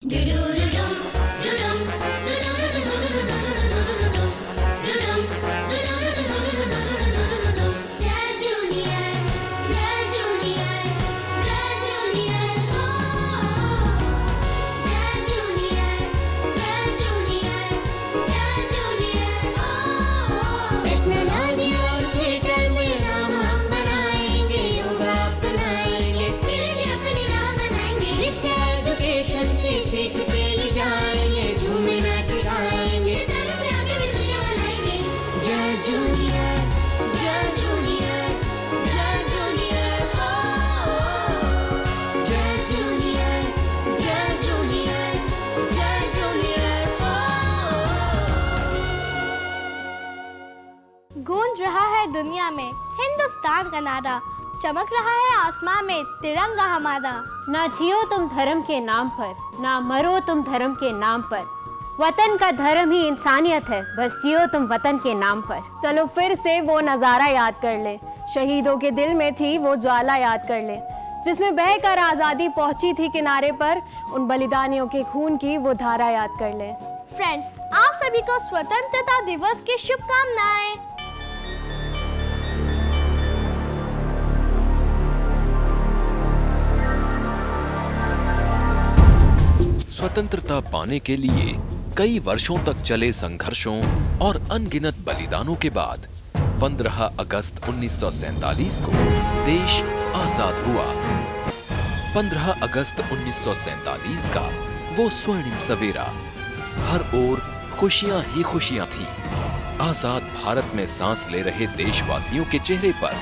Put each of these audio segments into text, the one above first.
गूंज रहा है दुनिया में हिंदुस्तान का नारा, चमक रहा है आसमां में तिरंगा हमारा। ना जियो तुम धर्म के नाम पर, ना मरो तुम धर्म के नाम पर। वतन का धर्म ही इंसानियत है, बस जियो तुम वतन के नाम पर। चलो फिर से वो नज़ारा याद कर ले, शहीदों के दिल में थी वो ज्वाला याद कर ले, जिसमें बहकर आज़ादी पहुंची थी किनारे पर। उन बलिदानियों के खून की वो धारा याद कर ले। फ्रेंड्स, आप सभी को स्वतंत्रता दिवस की शुभकामनाएं। स्वतंत्रता पाने के लिए कई वर्षों तक चले संघर्षों और अनगिनत बलिदानों के बाद 15 अगस्त 1947 को देश आजाद हुआ। 15 अगस्त 1947 का वो स्वर्णिम सवेरा, हर ओर खुशियां ही खुशियां थी। आजाद भारत में सांस ले रहे देशवासियों के चेहरे पर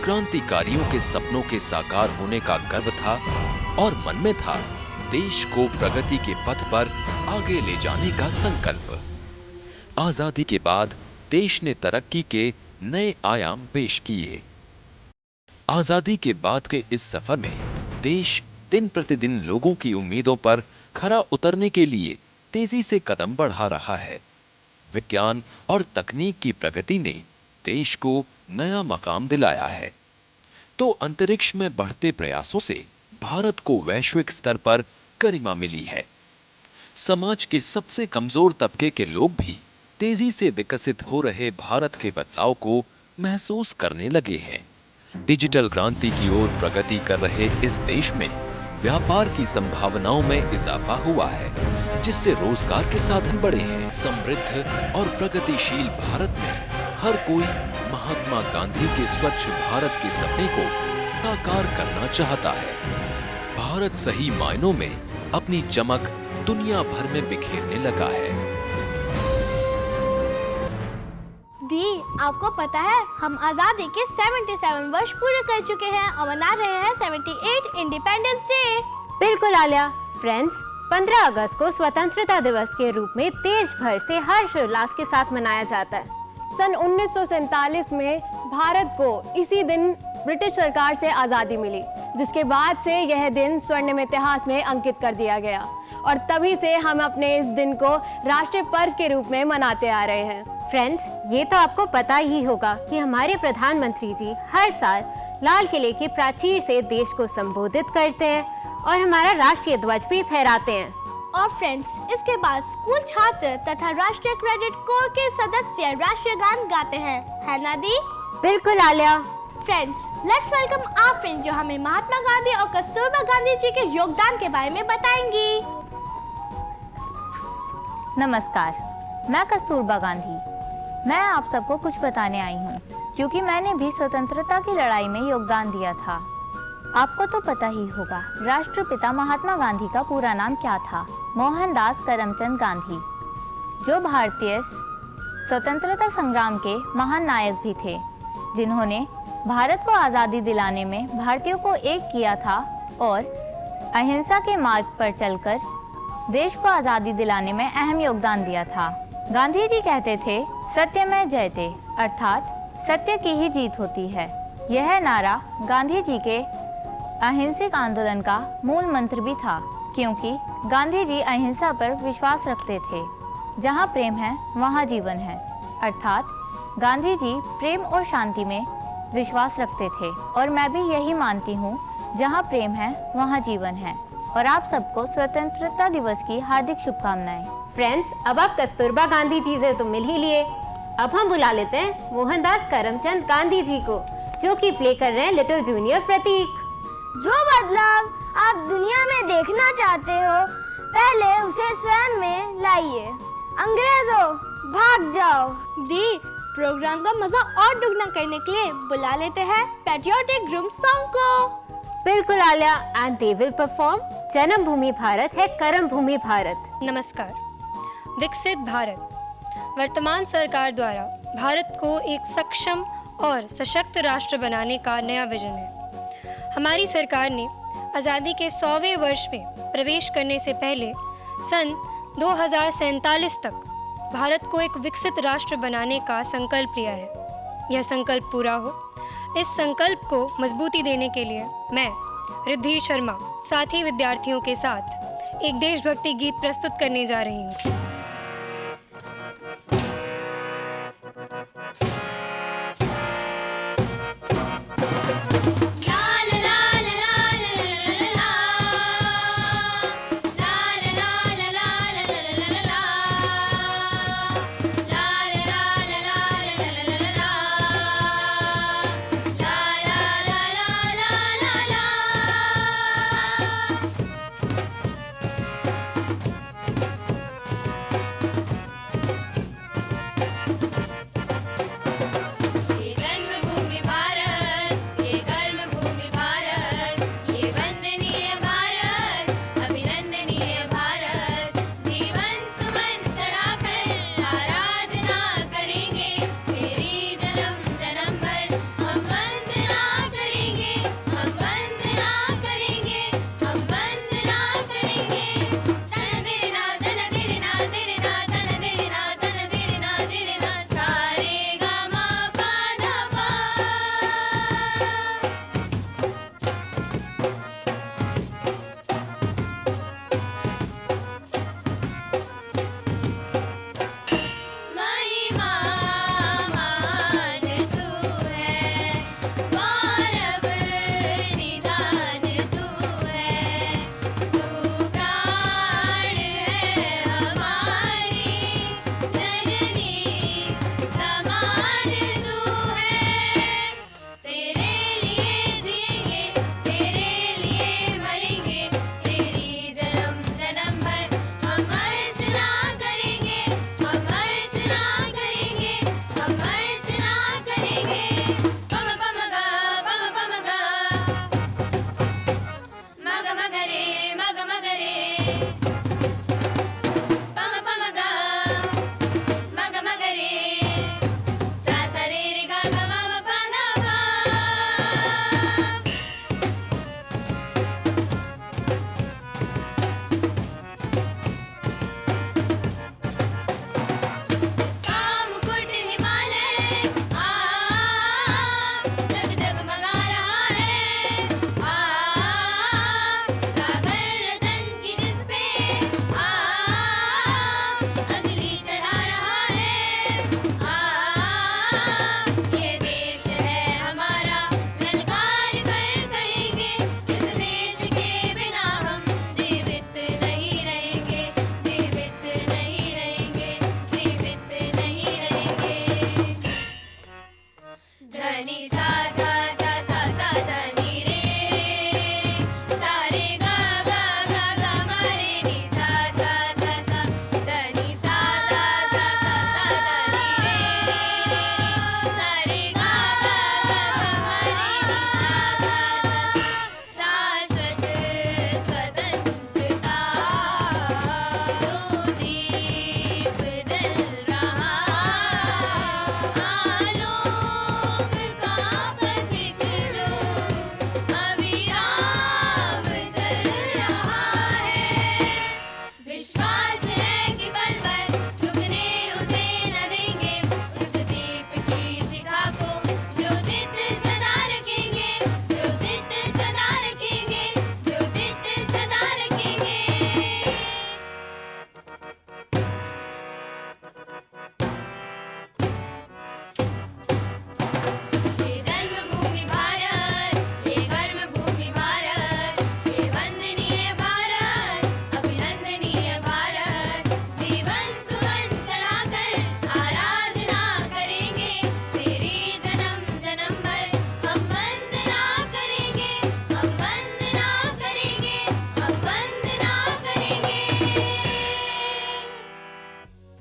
क्रांतिकारियों के सपनों के साकार होने का गर्व था और मन में था देश को प्रगति के पथ पर आगे ले जाने का संकल्प। आजादी के बाद देश ने तरक्की के नए आयाम पेश किए। आजादी के बाद के इस सफर में देश दिन प्रतिदिन लोगों की उम्मीदों पर खरा उतरने के लिए तेजी से कदम बढ़ा रहा है। विज्ञान और तकनीक की प्रगति ने देश को नया मकाम दिलाया है, तो अंतरिक्ष में बढ़ते प्रयासों से भारत को वैश्विक स्तर पर गरिमा मिली है। समाज के सबसे कमजोर तबके के लोग भी तेजी से विकसित हो रहे भारत के बदलाव को महसूस करने लगे हैं। डिजिटल क्रांति की ओर प्रगति कर रहे इस देश में व्यापार की संभावनाओं में इजाफा हुआ है, जिससे रोजगार के साधन बढ़े हैं। समृद्ध और प्रगतिशील भारत में हर कोई महात्मा गांधी के स्वच्छ भारत के सपने को साकार करना चाहता है। भारत सही मायनों में अपनी चमक दुनिया भर में बिखेरने लगा है। दी, आपको पता है हम आजादी के 77 वर्ष पूरे कर चुके हैं और मना रहे हैं 78 इंडिपेंडेंस डे। बिल्कुल आलिया। फ्रेंड्स, 15 अगस्त को स्वतंत्रता दिवस के रूप में देश भर से हर्षोल्लास के साथ मनाया जाता है। सन 1947 में भारत को इसी दिन ब्रिटिश सरकार से आज़ादी मिली, जिसके बाद से यह दिन स्वर्णिम इतिहास में अंकित कर दिया गया और तभी से हम अपने इस दिन को राष्ट्रीय पर्व के रूप में मनाते आ रहे हैं। फ्रेंड्स, ये तो आपको पता ही होगा कि हमारे प्रधानमंत्री जी हर साल लाल किले की प्राचीर से देश को संबोधित करते हैं और हमारा राष्ट्रीय ध्वज भी फहराते हैं। और फ्रेंड्स, इसके बाद स्कूल छात्र तथा राष्ट्रीय क्रेडिट कोर के सदस्य राष्ट्रीय गान गाते हैं, है ना दी? बिल्कुल Alia. Friends, let's welcome our friend जो हमें महात्मा गांधी और कस्तूरबा गांधी जी के योगदान के बारे में बताएंगी। नमस्कार, मैं कस्तूरबा गांधी। मैं आप सबको कुछ बताने आई हूँ, क्योंकि मैंने भी स्वतंत्रता की लड़ाई में योगदान दिया था। आपको तो पता ही होगा, राष्ट्रपिता महात्मा गांधी का पूरा नाम क्या था? मोहनदास करमचंद गांधी, जो भारतीय स्वतंत्रता संग्राम के महान नायक भी थे, जिन्होंने भारत को आज़ादी दिलाने में भारतीयों को एक किया था और अहिंसा के मार्ग पर चलकर देश को आज़ादी दिलाने में अहम योगदान दिया था। गांधी जी कहते थे, सत्यमेव जयते, अर्थात सत्य की ही जीत होती है। यह नारा गांधी जी के अहिंसक आंदोलन का मूल मंत्र भी था, क्योंकि गांधी जी अहिंसा पर विश्वास रखते थे। जहाँ प्रेम है वहाँ जीवन है, अर्थात गांधी जी प्रेम और शांति में विश्वास रखते थे और मैं भी यही मानती हूँ, जहाँ प्रेम है वहाँ जीवन है और आप सबको स्वतंत्रता दिवस की हार्दिक शुभकामनाएं। फ्रेंड्स, अब आप कस्तूरबा गांधी जी से तो मिल ही लिए, अब हम बुला लेते हैं मोहनदास करमचंद गांधी जी को, जो कि प्ले कर रहे हैं लिटिल जूनियर प्रतीक। जो बदलाव आप दुनिया में देखना चाहते हो, पहले उसे स्वयं में लाइए। अंग्रेजों, भाग जाओ। दी, प्रोग्राम का मजा और दुगना करने के लिए बुला लेते हैं पैट्रियोटिक ड्रम सॉन्ग को। बिल्कुल Alia, and they will perform जन्मभूमि भारत है कर्म भूमि भारत। नमस्कार। विकसित भारत वर्तमान सरकार द्वारा भारत को एक सक्षम और सशक्त राष्ट्र बनाने का नया विजन है। हमारी सरकार ने आज़ादी के 100वें वर्ष में प्रवेश करने से पहले सन 2047 तक भारत को एक विकसित राष्ट्र बनाने का संकल्प लिया है। यह संकल्प पूरा हो, इस संकल्प को मजबूती देने के लिए मैं रिद्धि शर्मा साथी विद्यार्थियों के साथ एक देशभक्ति गीत प्रस्तुत करने जा रही हूँ।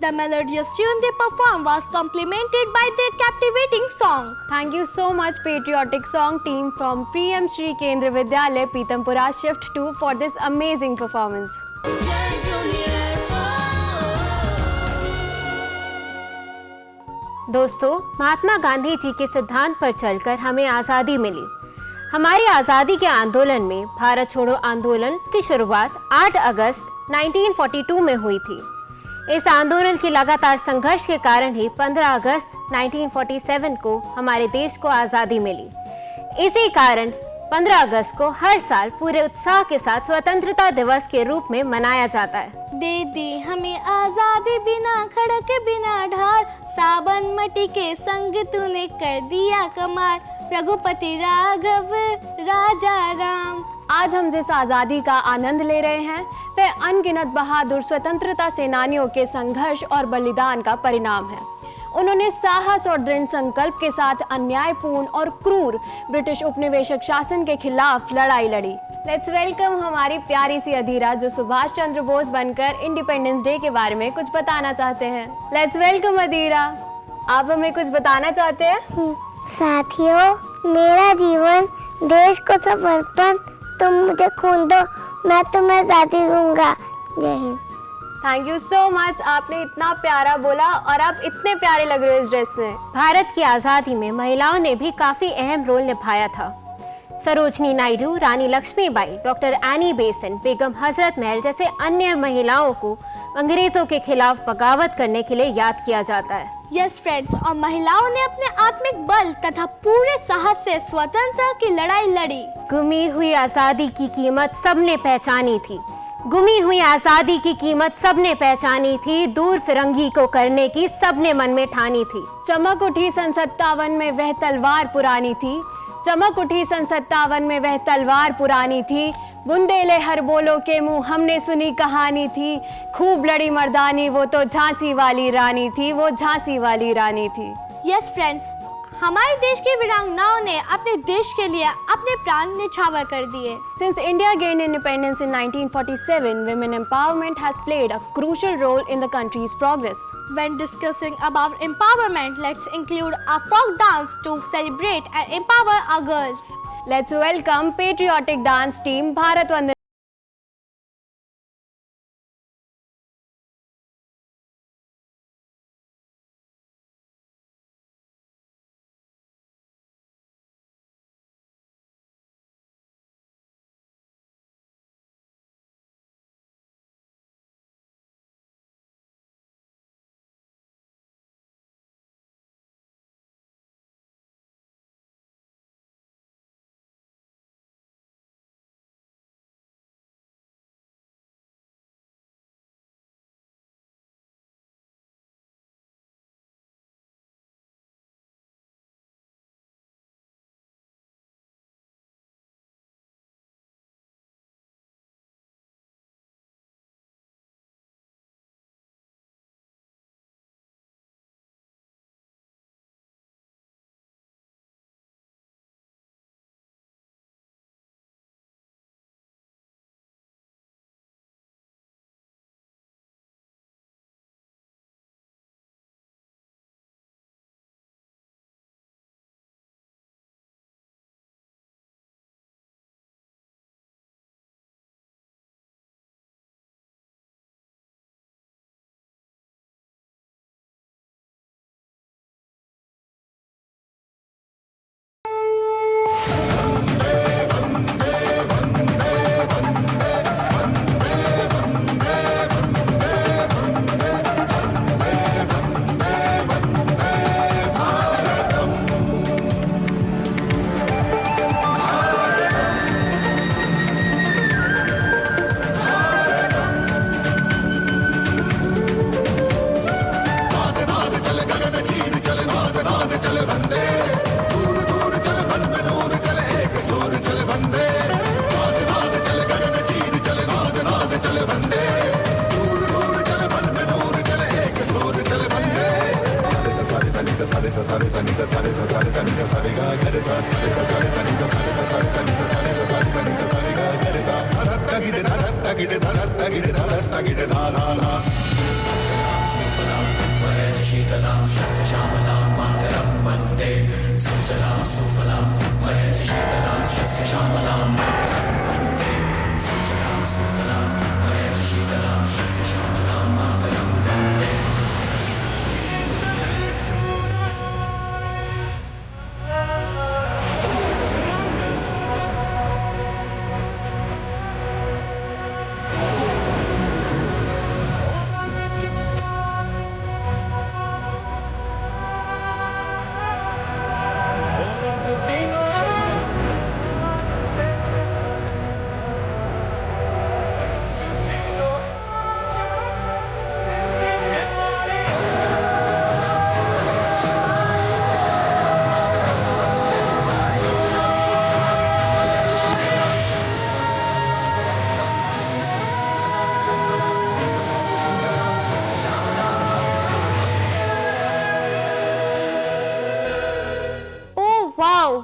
The melodious tune they performed was complemented by their captivating song. Thank you so much, patriotic song team from PM Shri Kendra Vidyalaya, Pitampura Shift 2 for this amazing performance. दोस्तों, महात्मा गांधी जी के सिद्धांत पर चलकर हमें आज़ादी मिली। हमारी आज़ादी के आंदोलन में भारत छोड़ो आंदोलन की शुरुआत 8 अगस्त 1942 में हुई थी। इस आंदोलन के लगातार संघर्ष के कारण ही 15 अगस्त 1947 को हमारे देश को आज़ादी मिली। इसी कारण 15 अगस्त को हर साल पूरे उत्साह के साथ स्वतंत्रता दिवस के रूप में मनाया जाता है। दे दी हमें आजादी बिना खड़क बिना ढाल, साबन मटी के संग तूने कर दिया कमाल, रघुपति राघव राजा राम। आज हम जिस आज़ादी का आनंद ले रहे हैं वह अनगिनत बहादुर स्वतंत्रता सेनानियों के संघर्ष और बलिदान का परिणाम है। उन्होंने साहस और दृढ़ संकल्प के साथ अन्यायपूर्ण और क्रूर ब्रिटिश उपनिवेशक शासन के खिलाफ लड़ाई लड़ी। लेट्स वेलकम हमारी प्यारी सी अधीरा जो सुभाष चंद्र बोस बनकर इंडिपेंडेंस डे के बारे में कुछ बताना चाहते हैं। लेट्स वेलकम अधीरा, आप हमें कुछ बताना चाहते हैं? साथियों, मेरा जीवन देश को समर्पण, तुम मुझे खून दो, मैं तुम्हें आज़ादी दूंगा। जय Hind. Thank you so much, आपने इतना प्यारा बोला और आप इतने प्यारे लग रहे हो इस ड्रेस में। भारत की आज़ादी में महिलाओं ने भी काफ़ी अहम रोल निभाया था। सरोजनी नायडू, रानी Lakshmibai, doctor Annie Besant, Begum Hazrat Mahal जैसे अन्य महिलाओं को अंग्रेजों के खिलाफ बगावत करने के लिए याद किया जाता है। यस फ्रेंड्स, और महिलाओं ने अपने आत्मिक बल तथा पूरे साहस से स्वतंत्रता की लड़ाई लड़ी। गुमी हुई आज़ादी की कीमत सबने पहचानी थी। गुमी हुई आज़ादी की कीमत सबने पहचानी थी, दूर फिरंगी को करने की सबने मन में ठानी थी। चमक उठी सन 57 में वह तलवार पुरानी थी, चमक उठी सन 57 में वह तलवार पुरानी थी, बुंदेले हर बोलो के मुंह हमने सुनी कहानी थी, खूब लड़ी मर्दानी वो तो झांसी वाली रानी थी, वो झांसी वाली रानी थी। यस फ्रेंड्स, हमारे देश की वीरांगनाओं ने अपने देश के लिए अपने प्राण न्यौछावर कर दिए। Since India gained independence in 1947, women empowerment has played a crucial role in the country's progress. When discussing about empowerment, let's include a folk dance to celebrate and empower our girls. Let's welcome patriotic dance team Bharat Vandan.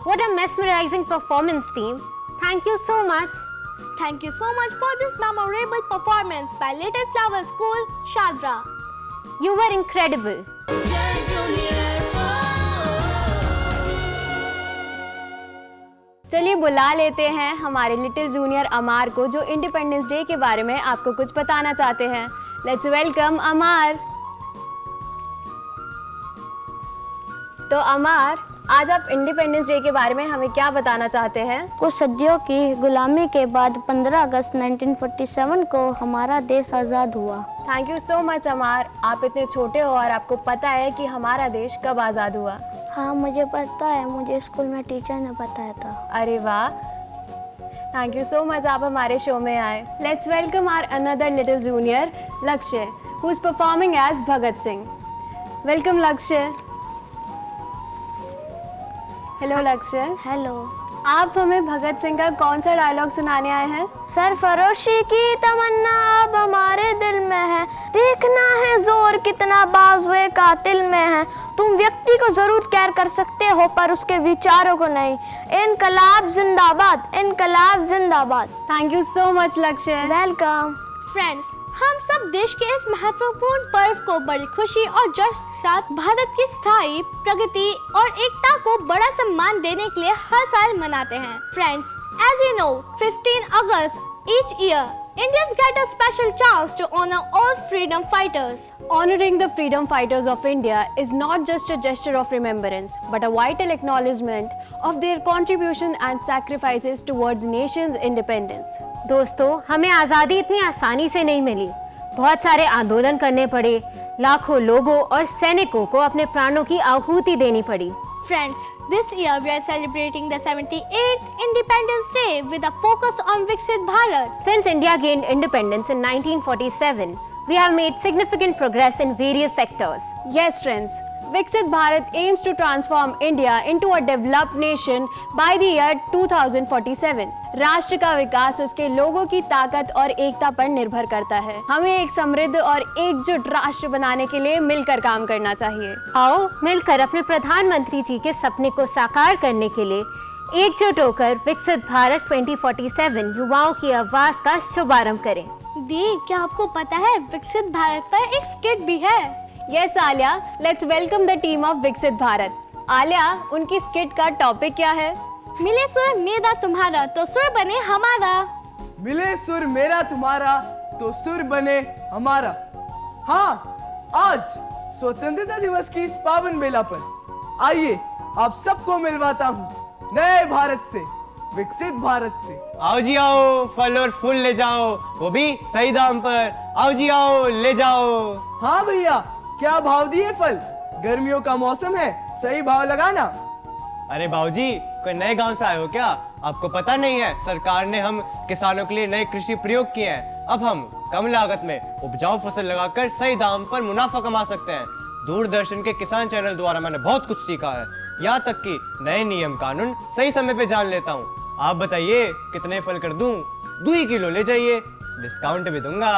What a mesmerizing performance, team. Thank you so much. Thank you so much for this memorable performance by Little Flower School, Shadra. You were incredible. चलिए बुला लेते हैं हमारे little junior अमार को, जो independence day के बारे में आपको कुछ बताना चाहते हैं। लेट्स वेलकम अमार। तो अमार, आज आप इंडिपेंडेंस डे के बारे में हमें क्या बताना चाहते हैं? कुछ सदियों की गुलामी के बाद 15 अगस्त 1947 को हमारा देश आज़ाद हुआ। थैंक यू सो मच अमार। आप इतने छोटे हो और आपको पता है कि हमारा देश कब आज़ाद हुआ? हाँ मुझे पता है, मुझे स्कूल में टीचर ने बताया था। अरे वाह, थैंक यू सो मच, आप हमारे शो में आए। Let's welcome our another little junior Lakshya, who is performing as Bhagat Singh. Welcome Lakshya. Hello Lakshya. Hello. आप हमें भगत सिंह का कौन सा डायलॉग सुनाने आए हैं? सरफरोशी की तमन्ना अब हमारे दिल में है, देखना है जोर कितना बाजुए कातिल में है। तुम व्यक्ति को जरूर कैर कर सकते हो पर उसके विचारों को नहीं। इनकलाब जिंदाबाद, इनकलाब जिंदाबाद। थैंक यू सो मच लक्ष्य। वेलकम। फ्रेंड्स, हम सब देश के इस महत्वपूर्ण पर्व को बड़ी खुशी और जोश के साथ भारत की स्थायी प्रगति और एकता को बड़ा सम्मान देने के लिए हर साल मनाते हैं। Friends, as you know, 15 August each year, Indians get a special chance to honor all freedom fighters. Honoring the freedom fighters of India is not just a gesture of remembrance, but a vital acknowledgement of their contribution and sacrifices towards nation's independence. दोस्तों, हमें आज़ादी इतनी आसानी से नहीं मिली। बहुत सारे आंदोलन करने पड़े, लाखों लोगों और सैनिकों को अपने प्राणों की आहुति देनी पड़ी। Friends, this year we are celebrating the 78th Independence Day with a focus on Viksit Bharat. Since India gained independence in 1947, we have made significant progress in various sectors. Yes, friends. Viksit Bharat aims to transform India into a developed nation by the year 2047. राष्ट्र का विकास उसके लोगों की ताकत और एकता पर निर्भर करता है। हमें एक समृद्ध और एकजुट राष्ट्र बनाने के लिए मिलकर काम करना चाहिए। आओ मिलकर अपने प्रधानमंत्री जी के सपने को साकार करने के लिए एकजुट होकर विकसित भारत 2047 युवाओं की आवाज का शुभारंभ करें। दी, क्या आपको पता है विकसित भारत पर एक स्किट भी है? Yes, Alia, let's welcome the team of विकसित भारत। आलिया, उनकी स्किट का टॉपिक क्या है? मिले सुर मेरा तुम्हारा तो सुर बने हमारा। मिले सुर मेरा तुम्हारा तो सुर बने हमारा। हाँ, आज स्वतंत्रता दिवस की इस पावन बेला पर आइए आप सबको मिलवाता हूँ नए भारत से, विकसित भारत से। आओ जी आओ, फल और फूल ले जाओ, वो भी सही दाम पर। आओ जी आओ, ले जाओ। हाँ भैया, क्या भाव दिए फल? गर्मियों का मौसम है, सही भाव लगाना। अरे बाबूजी, कोई नए गांव से आए हो क्या? आपको पता नहीं है, सरकार ने हम किसानों के लिए नए कृषि प्रयोग किए हैं। अब हम कम लागत में उपजाऊ फसल लगाकर सही दाम पर मुनाफा कमा सकते हैं। दूरदर्शन के किसान चैनल द्वारा मैंने बहुत कुछ सीखा है, यहाँ तक कि नए नियम कानून सही समय पे जान लेता हूँ। आप बताइए कितने फल कर दूं? 2 किलो ले जाइए, डिस्काउंट भी दूंगा।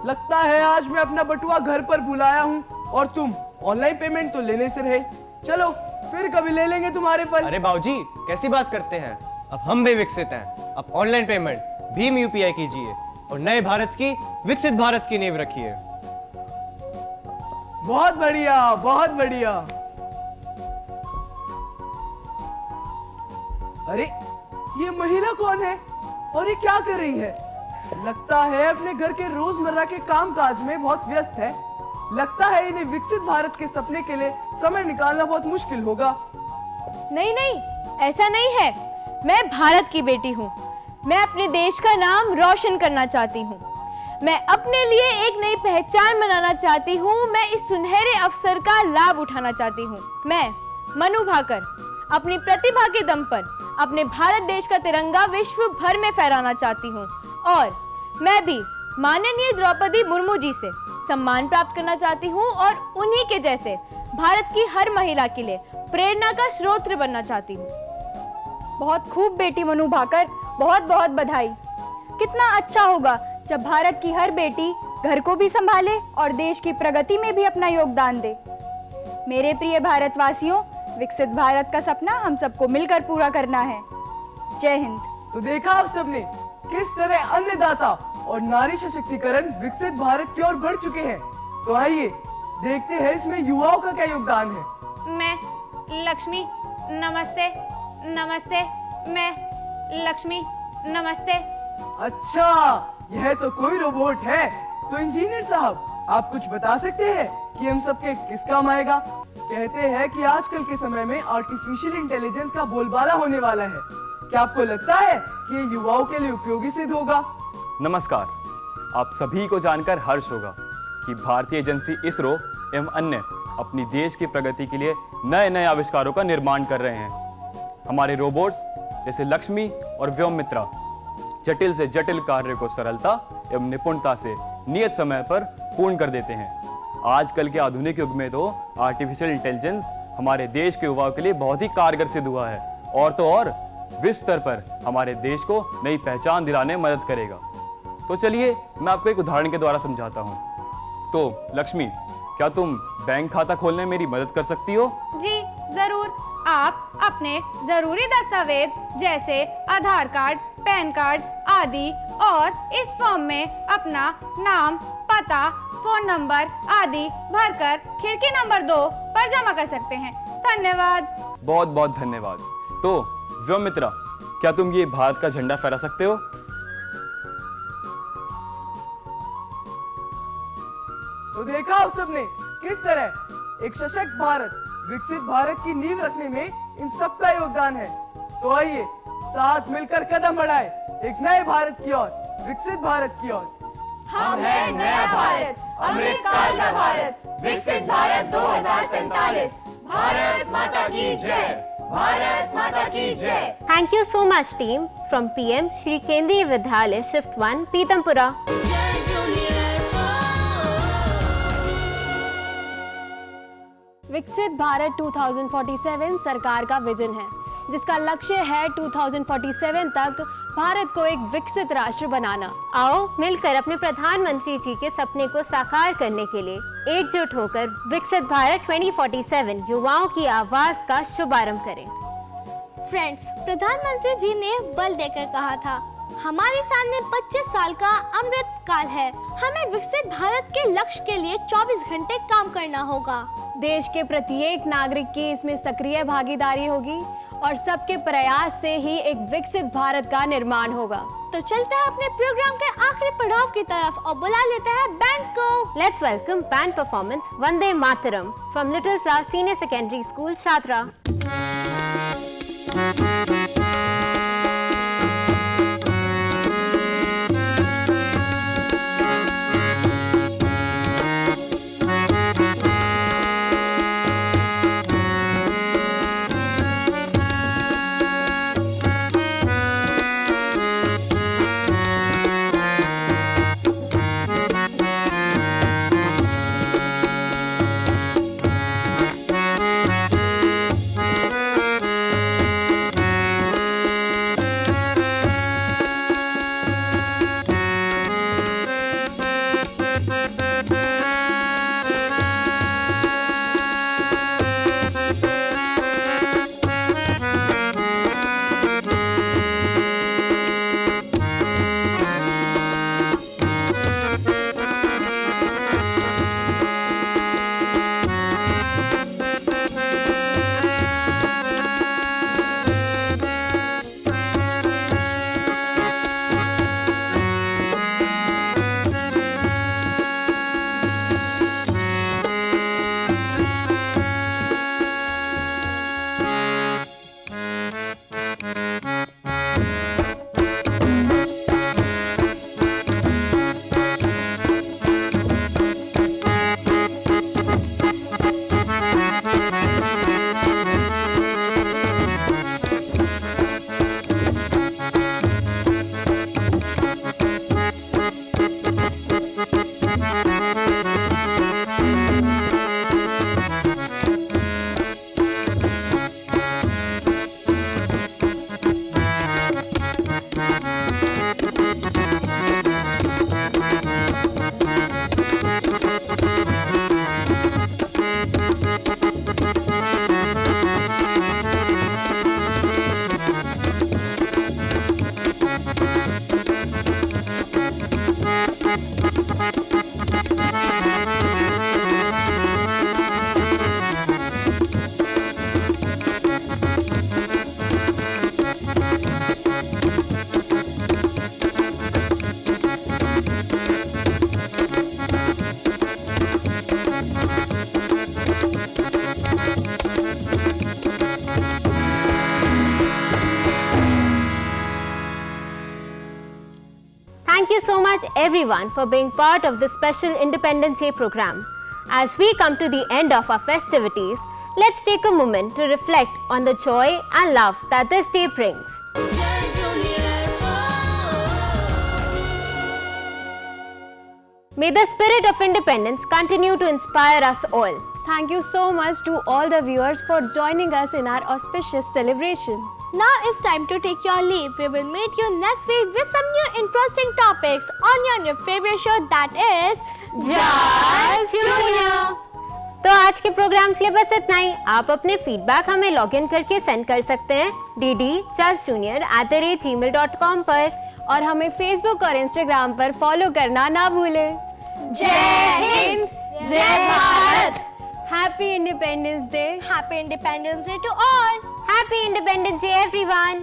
लगता है आज मैं अपना बटुआ घर पर भुलाया हूँ और तुम ऑनलाइन पेमेंट तो लेने से रहे। चलो फिर कभी ले लेंगे तुम्हारे फल। अरे बाबूजी, कैसी बात करते हैं? अब हम भी विकसित हैं। अब ऑनलाइन पेमेंट भीम UPI कीजिए और नए भारत की, विकसित भारत की नींव रखिए। बहुत बढ़िया, बहुत बढ़िया। अरे ये महिला कौन है और ये क्या कर रही है? लगता है अपने घर के रोजमर्रा के कामकाज में बहुत व्यस्त है। लगता है इन्हें विकसित भारत के सपने के लिए समय निकालना बहुत मुश्किल होगा। नहीं नहीं, ऐसा नहीं है। मैं भारत की बेटी हूँ। मैं अपने देश का नाम रोशन करना चाहती हूँ। मैं अपने लिए एक नई पहचान बनाना चाहती हूँ। मैं इस सुनहरे अवसर का लाभ उठाना चाहती हूँ। मैं मनु भाकर अपनी प्रतिभा के दम पर अपने भारत देश का तिरंगा विश्व भर में फहराना चाहती हूँ और मैं भी माननीय द्रौपदी मुर्मू जी से सम्मान प्राप्त करना चाहती हूँ और उन्हीं के जैसे भारत की हर महिला के लिए प्रेरणा का स्रोत बनना चाहती हूँ। बहुत खूब बेटी मनु भाकर, बहुत बहुत बधाई। कितना अच्छा होगा जब भारत की हर बेटी घर को भी संभाले और देश की प्रगति में भी अपना योगदान दे। मेरे प्रिय भारतवासियों, विकसित भारत का सपना हम सबको मिलकर पूरा करना है। जय हिंद। तो देखा आप सबने किस तरह अन्नदाता और नारी सशक्तिकरण विकसित भारत की ओर बढ़ चुके हैं। तो आइए देखते हैं इसमें युवाओं का क्या योगदान है। मैं लक्ष्मी, नमस्ते। नमस्ते। मैं लक्ष्मी, नमस्ते। अच्छा, यह तो कोई रोबोट है। तो इंजीनियर साहब, आप कुछ बता सकते हैं कि हम सबके किस काम आएगा? कहते हैं कि आजकल के समय में आर्टिफिशियल इंटेलिजेंस का बोलबाला होने वाला है। क्या आपको लगता है कि ये युवाओं के लिए उपयोगी सिद्ध होगा? नमस्कार। आप सभी को जानकर हर्ष होगा कि भारतीय एजेंसी इसरो एवं अन्य अपनी देश की प्रगति के लिए नए नए आविष्कारों का निर्माण कर रहे हैं। हमारे रोबोट्स जैसे लक्ष्मी और व्योममित्रा जटिल से जटिल कार्य को सरलता एवं निपुणता से नियत समय पर पूर्ण कर देते हैं। आजकल के आधुनिक युग में तो आर्टिफिशियल इंटेलिजेंस हमारे देश के युवाओं के लिए बहुत ही कारगर सिद्ध हुआ है और तो और विश्व स्तर पर हमारे देश को नई पहचान दिलाने में मदद करेगा। तो चलिए मैं आपको एक उदाहरण के द्वारा समझाता हूँ। तो लक्ष्मी, क्या तुम बैंक खाता खोलने में मेरी मदद कर सकती हो? जी जरूर। आप अपने जरूरी दस्तावेज जैसे आधार कार्ड, पैन कार्ड आदि और इस फॉर्म में अपना नाम, पता, फोन नंबर आदि भरकर खिड़की नंबर 2 पर जमा कर सकते हैं। धन्यवाद। बहुत बहुत धन्यवाद। तो व्योममित्रा, क्या तुम ये भारत का झंडा फहरा सकते हो? तो देखा आप सबने किस तरह एक सशक्त भारत, विकसित भारत की नींव रखने में इन सबका योगदान है। तो आइए साथ मिलकर कदम बढ़ाएं एक नए भारत की ओर, विकसित भारत की ओर। हम है नया भारत, अमृत काल का भारत, विकसित भारत 2047। भारत माता की जय, भारत माता की जय। Thank you so much team from PM Shri Kendriya Vidyalaya Shift 1 Pitampura। विकसित भारत 2047 सरकार का विजन है, जिसका लक्ष्य है 2047 तक भारत को एक विकसित राष्ट्र बनाना। आओ मिलकर अपने प्रधानमंत्री जी के सपने को साकार करने के लिए एकजुट होकर विकसित भारत 2047 युवाओं की आवाज का शुभारंभ करें। फ्रेंड्स, प्रधानमंत्री जी ने बल देकर कहा था, हमारे सामने 25 साल का अमृत काल है। हमें विकसित भारत के लक्ष्य के लिए 24 घंटे काम करना होगा। देश के प्रत्येक नागरिक की इसमें सक्रिय भागीदारी होगी और सबके प्रयास से ही एक विकसित भारत का निर्माण होगा। तो चलते हैं अपने प्रोग्राम के आखिरी पड़ाव की तरफ और बुला लेते हैं बैंड को। Let's welcome band performance Vande Mataram from Little Flower Senior Secondary School, Shadra। Thank you so much everyone for being part of this special Independence Day program. As we come to the end of our festivities, let's take a moment to reflect on the joy and love that this day brings. May the spirit of independence continue to inspire us all. Thank you so much to all the viewers for joining us in our auspicious celebration. Now it's time to take your leave. We will meet you next week with some new interesting topics on your favorite show, that is Just Junior. तो आज के programme के लिए बस इतना ही। आप अपने feedback हमें लॉगिन करके सेंड कर सकते हैं dd@gmail.com पर, और हमें फेसबुक और इंस्टाग्राम पर फॉलो करना ना भूलें। जय हिंद, जय Bharat. Happy independence day. Happy Independence Day to all. Happy Independence Day everyone.